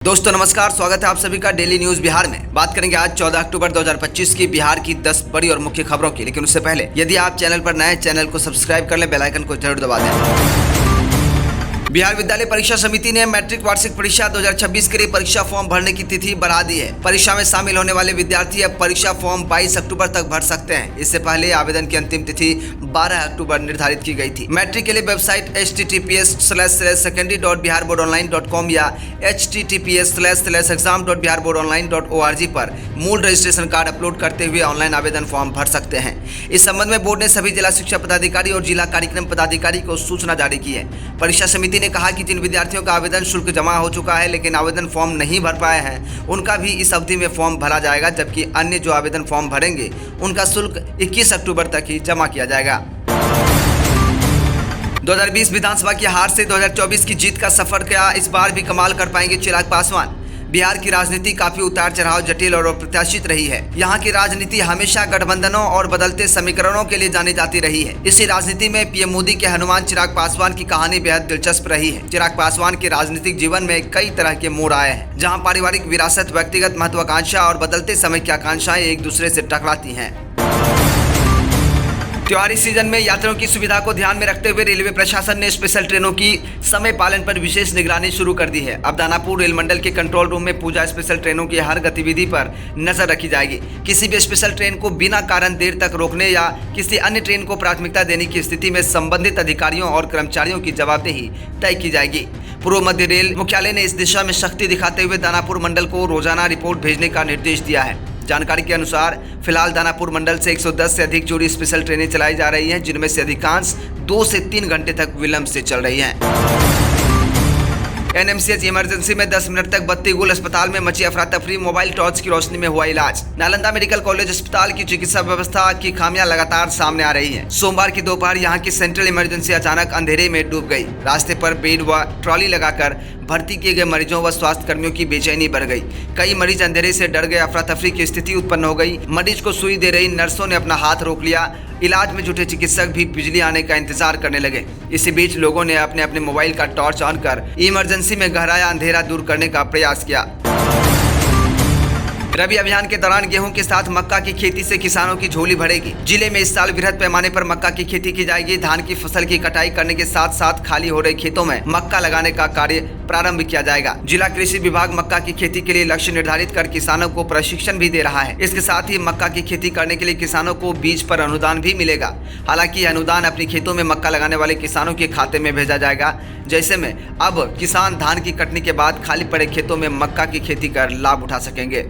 दोस्तों नमस्कार, स्वागत है आप सभी का डेली न्यूज बिहार में। बात करेंगे आज 14 अक्टूबर 2025 की बिहार की 10 बड़ी और मुख्य खबरों की। लेकिन उससे पहले यदि आप चैनल पर नए, चैनल को सब्सक्राइब कर लें, बेल आइकन को जरूर दबा दें। बिहार विद्यालय परीक्षा समिति ने मैट्रिक वार्षिक परीक्षा 2026 के लिए परीक्षा फॉर्म भरने की तिथि बढ़ा दी है। परीक्षा में शामिल होने वाले विद्यार्थी अब परीक्षा फॉर्म 22 अक्टूबर तक भर सकते हैं। इससे पहले आवेदन की अंतिम तिथि 12 अक्टूबर निर्धारित की गई थी। मैट्रिक के लिए वेबसाइट https://secondary.biharboardonline.com या https://exam.biharboardonline.org पर मूल रजिस्ट्रेशन कार्ड अपलोड करते हुए ऑनलाइन आवेदन फॉर्म भर सकते हैं। इस संबंध में बोर्ड ने सभी जिला शिक्षा पदाधिकारी और जिला कार्यक्रम पदाधिकारी को सूचना जारी की है। परीक्षा समिति ने कहा कि जिन विद्यार्थियों का आवेदन शुल्क जमा हो चुका है लेकिन आवेदन फॉर्म नहीं भर पाए हैं, उनका भी इस अवधि में फॉर्म भरा जाएगा, जबकि अन्य जो आवेदन फॉर्म भरेंगे उनका शुल्क 21 अक्टूबर तक ही जमा किया जाएगा। 2020 विधानसभा की हार से 2024 की जीत का सफर क्या इस बार भी कमाल कर पाएंगे चिराग पासवान? बिहार की राजनीति काफी उतार चढ़ाव, जटिल और अप्रत्याशित रही है। यहाँ की राजनीति हमेशा गठबंधनों और बदलते समीकरणों के लिए जानी जाती रही है। इसी राजनीति में पीएम मोदी के हनुमान चिराग पासवान की कहानी बेहद दिलचस्प रही है। चिराग पासवान के राजनीतिक जीवन में कई तरह के मोड़ आए हैं, जहाँ पारिवारिक विरासत, व्यक्तिगत महत्वाकांक्षा और बदलते समय की आकांक्षाएं एक दूसरे से टकराती हैं। त्योहारी सीजन में यात्रियों की सुविधा को ध्यान में रखते हुए रेलवे प्रशासन ने स्पेशल ट्रेनों की समय पालन पर विशेष निगरानी शुरू कर दी है। अब दानापुर रेल मंडल के कंट्रोल रूम में पूजा स्पेशल ट्रेनों की हर गतिविधि पर नजर रखी जाएगी। किसी भी स्पेशल ट्रेन को बिना कारण देर तक रोकने या किसी अन्य ट्रेन को प्राथमिकता देने की स्थिति में संबंधित अधिकारियों और कर्मचारियों की जवाबदेही तय की जाएगी। पूर्व मध्य रेल मुख्यालय ने इस दिशा में सख्ती दिखाते हुए दानापुर मंडल को रोजाना रिपोर्ट भेजने का निर्देश दिया है। जानकारी के अनुसार फिलहाल दानापुर मंडल से 110 से अधिक जोड़ी स्पेशल ट्रेनें चलाई जा रही हैं, जिनमें से अधिकांश 2 से 3 घंटे तक विलंब से चल रही हैं। एनएमसीएच इमरजेंसी में 10 मिनट तक बत्ती गुल, अस्पताल में मची अफरा तफरी, मोबाइल टॉर्च की रोशनी में हुआ इलाज। नालंदा मेडिकल कॉलेज अस्पताल की चिकित्सा व्यवस्था की खामियां लगातार सामने आ रही हैं। सोमवार की दोपहर यहां की सेंट्रल इमरजेंसी अचानक अंधेरे में डूब गई। रास्ते पर बेड व ट्रॉली लगाकर भर्ती किए गए मरीजों व स्वास्थ्य कर्मियों की बेचैनी बढ़ गई। कई मरीज अंधेरे से डर गए, अफरा तफरी की स्थिति उत्पन्न हो गई। मरीज को सुई दे रही नर्सों ने अपना हाथ रोक लिया। इलाज में जुटे चिकित्सक भी बिजली आने का इंतजार करने लगे। इसी बीच लोगों ने अपने अपने मोबाइल का टॉर्च ऑन कर इमरजेंसी में गहराया अंधेरा दूर करने का प्रयास किया। रबी अभियान के दौरान गेहूं के साथ मक्का की खेती से किसानों की झोली भरेगी। जिले में इस साल वृहद पैमाने पर मक्का की खेती की जाएगी। धान की फसल की कटाई करने के साथ साथ खाली हो रहे खेतों में मक्का लगाने का कार्य प्रारंभ किया जाएगा। जिला कृषि विभाग मक्का की खेती के लिए लक्ष्य निर्धारित कर किसानों को प्रशिक्षण भी दे रहा है। इसके साथ ही मक्का की खेती करने के लिए किसानों को बीज पर अनुदान भी मिलेगा। हालांकि यह अनुदान अपने खेतों में मक्का लगाने वाले किसानों के खाते में भेजा जाएगा। जैसे में अब किसान धान की कटनी के बाद खाली पड़े खेतों में मक्का की खेती कर लाभ उठा सकेंगे।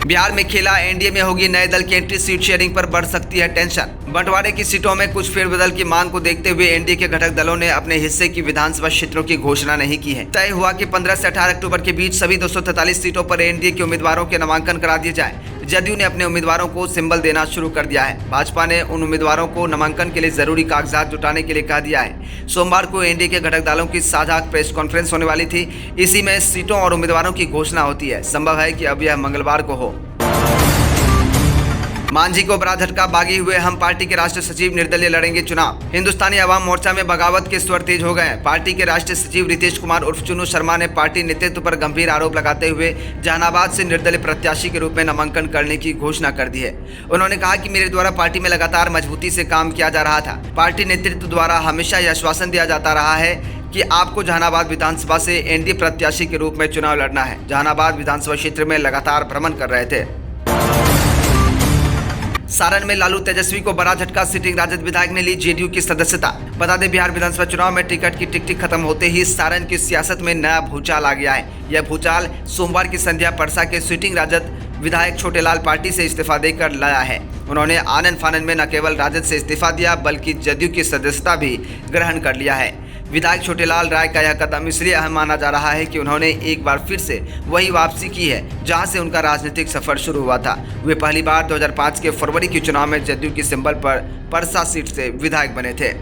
बिहार में खेला एनडीए में होगी नए दल की एंट्री, सीट शेयरिंग पर बढ़ सकती है टेंशन। बंटवारे की सीटों में कुछ फेरबदल की मांग को देखते हुए एनडीए के घटक दलों ने अपने हिस्से की विधानसभा क्षेत्रों की घोषणा नहीं की है। तय हुआ कि 15 से 18 अक्टूबर के बीच सभी 243 सीटों पर एनडीए के उम्मीदवारों के नामांकन करा दिए जाए। जदयू ने अपने उम्मीदवारों को सिंबल देना शुरू कर दिया है। भाजपा ने उन उम्मीदवारों को नामांकन के लिए जरूरी कागजात जुटाने के लिए कह दिया है। सोमवार को एनडीए के घटक दलों की साझा प्रेस कॉन्फ्रेंस होने वाली थी। इसी में सीटों और उम्मीदवारों की घोषणा होती है। संभव है कि अब यह मंगलवार को हो। मांझी को बड़ा झटका, बागी हुए हम पार्टी के राष्ट्रीय सचिव, निर्दलीय लड़ेंगे चुनाव। हिंदुस्तानी अवाम मोर्चा में बगावत के स्वर तेज हो गए। पार्टी के राष्ट्रीय सचिव रितेश कुमार उर्फ चुनू शर्मा ने पार्टी नेतृत्व पर गंभीर आरोप लगाते हुए जहानाबाद से निर्दलीय प्रत्याशी के रूप में नामांकन करने की घोषणा कर दी है। उन्होंने कहा कि मेरे द्वारा पार्टी में लगातार मजबूती से काम किया जा रहा था। पार्टी नेतृत्व द्वारा हमेशा यह आश्वासन दिया जाता रहा है कि आपको जहानाबाद विधानसभा से एनडीए प्रत्याशी के रूप में चुनाव लड़ना है। जहानाबाद विधानसभा क्षेत्र में लगातार भ्रमण कर रहे थे। सारण में लालू तेजस्वी को बड़ा झटका, सिटिंग राजद विधायक ने ली जेडीयू की सदस्यता। बता दें, बिहार विधानसभा चुनाव में टिकट की टिक खत्म होते ही सारण की सियासत में नया भूचाल आ गया है। यह भूचाल सोमवार की संध्या परसा के सिटिंग राजद विधायक छोटेलाल पार्टी से इस्तीफा देकर लाया है। उन्होंने आनन फानन में न केवल राजद से इस्तीफा दिया बल्कि जदयू की सदस्यता भी ग्रहण कर लिया है। विधायक छोटेलाल राय का यह कदम इसलिए अहम माना जा रहा है कि उन्होंने एक बार फिर से वही वापसी की है जहां से उनका राजनीतिक सफर शुरू हुआ था। वे पहली बार 2005 के फरवरी के चुनाव में जदयू की सिंबल पर परसा सीट से विधायक बने थे।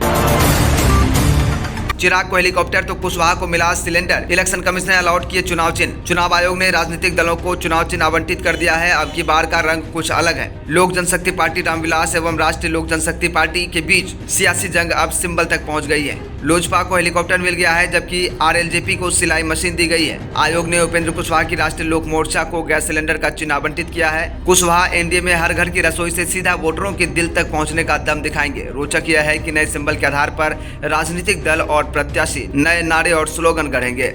चिराग को हेलीकॉप्टर तो कुशवाहा को मिला सिलेंडर। इलेक्शन कमिश्नर ने अलॉट किए चुनाव चिन्ह। चुनाव आयोग ने राजनीतिक दलों को चुनाव चिन्ह आवंटित कर दिया है। अब की बार का रंग कुछ अलग है। लोक जनशक्ति पार्टी रामविलास एवं राष्ट्रीय लोक जनशक्ति पार्टी के बीच सियासी जंग अब सिंबल तक पहुंच गई है। लोजपा को हेलीकॉप्टर मिल गया है, जबकि आरएलजेपी को सिलाई मशीन दी गई है। आयोग ने उपेंद्र कुशवाहा की राष्ट्रीय लोक मोर्चा को गैस सिलेंडर का चिन्ह आवंटित किया है। कुशवाहा एनडीए में हर घर की रसोई से सीधा वोटरों के दिल तक पहुंचने का दम दिखाएंगे। रोचक यह है कि नए सिंबल के आधार पर राजनीतिक दल और प्रत्याशी नए नारे और स्लोगन गढ़ेंगे।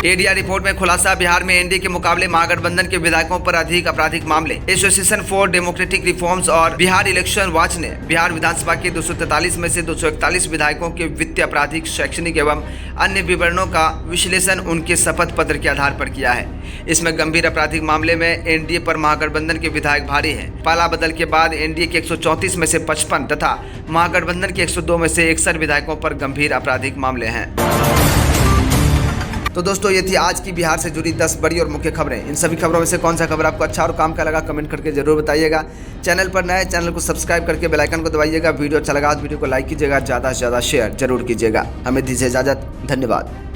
एडीआर रिपोर्ट में खुलासा, बिहार में एनडीए के मुकाबले महागठबंधन के विधायकों पर अधिक आपराधिक मामले। एसोसिएशन फॉर डेमोक्रेटिक रिफॉर्म्स और बिहार इलेक्शन वॉच ने बिहार विधानसभा के 243 में से 241 विधायकों के वित्तीय, आपराधिक, शैक्षणिक एवं अन्य विवरणों का विश्लेषण उनके शपथ पत्र के आधार पर किया है। इसमें गंभीर आपराधिक मामले में एनडीए पर महागठबंधन के विधायक भारी हैं। पाला बदल के बाद एनडीए के 134 में से 55 तथा महागठबंधन के 102 में से 61 विधायकों पर गंभीर आपराधिक मामले हैं। तो दोस्तों, ये थी आज की बिहार से जुड़ी 10 बड़ी और मुख्य खबरें। इन सभी खबरों में से कौन सा खबर आपको अच्छा और काम का लगा, कमेंट करके जरूर बताइएगा। चैनल पर नए, चैनल को सब्सक्राइब करके बेल आइकन को दबाइएगा। वीडियो अच्छा लगा तो वीडियो को लाइक कीजिएगा, ज़्यादा से ज़्यादा शेयर जरूर कीजिएगा। हमें दीजिए इजाज़त, धन्यवाद।